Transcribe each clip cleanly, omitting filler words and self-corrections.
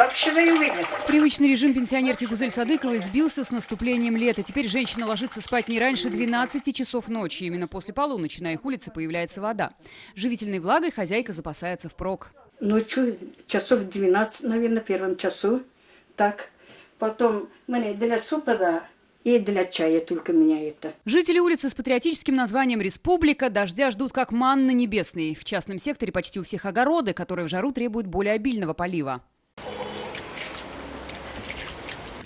вообще увидят. Привычный режим пенсионерки Гузель Садыковой сбился с наступлением лета. Теперь женщина ложится спать не раньше 12 часов ночи. Именно после полуночи на их улице появляется вода. Живительной влагой хозяйка запасается впрок. Ночью часов 12, наверное, первом часу. Так, потом мне для супа, да, и для чая только меня это. Жители улицы с патриотическим названием «Республика» дождя ждут как манны небесной. В частном секторе почти у всех огороды, которые в жару требуют более обильного полива.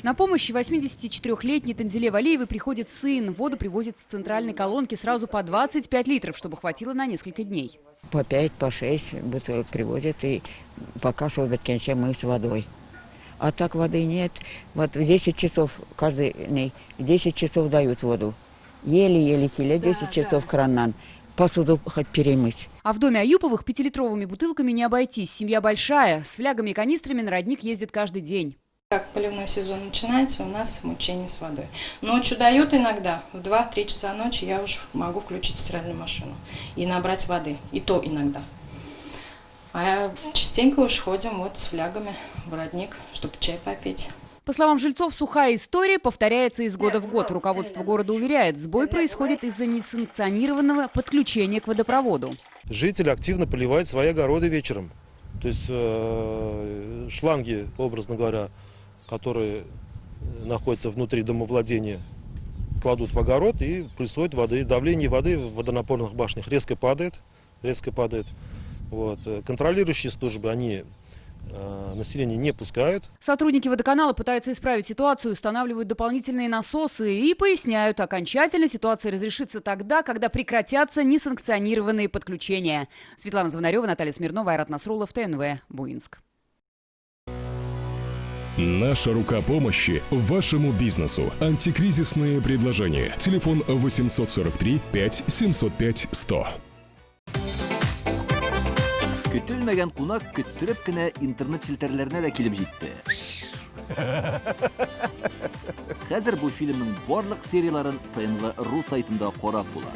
На помощь 84-летней Танзиле Валиевой приходит сын. Воду привозит с центральной колонки сразу по 25 литров, чтобы хватило на несколько дней. По 5, по 6 бутылок привозят, и пока что биткенче мы с водой. А так воды нет. Вот в 10 часов каждый день, 10 часов дают воду. Еле-еле киля, 10 часов краннан. Посуду хоть перемыть. А в доме Аюповых 5-литровыми бутылками не обойтись. Семья большая. С флягами и канистрами на родник ездит каждый день. Как поливной сезон начинается, у нас мучение с водой. Ночью дают иногда, в 2-3 часа ночи я уже могу включить стиральную машину и набрать воды. И то иногда. А частенько уж ходим вот с флягами в родник, чтобы чай попить. По словам жильцов, сухая история повторяется из года в год. Руководство города уверяет, сбой происходит из-за несанкционированного подключения к водопроводу. Жители активно поливают свои огороды вечером. То есть шланги, образно говоря, которые находятся внутри домовладения, кладут в огород и присвоят воды. Давление воды в водонапорных башнях резко падает. Вот. Контролирующие службы, они население не пускают. Сотрудники водоканала пытаются исправить ситуацию, устанавливают дополнительные насосы и поясняют, окончательно ситуация разрешится тогда, когда прекратятся несанкционированные подключения. Светлана Звонарева, Наталья Смирнова, Айрат Насруллов, ТНВ, Буинск. Наша рука помощи вашему бизнесу. Антикризисные предложения. Телефон 843 5 705 100. Көтелмәгән кунак көттүреп кенә интернет челтәрләренә дә килеп җитте. Хәзер бу фильмның барлык серияларын ТНВ.ру сайтында карап була.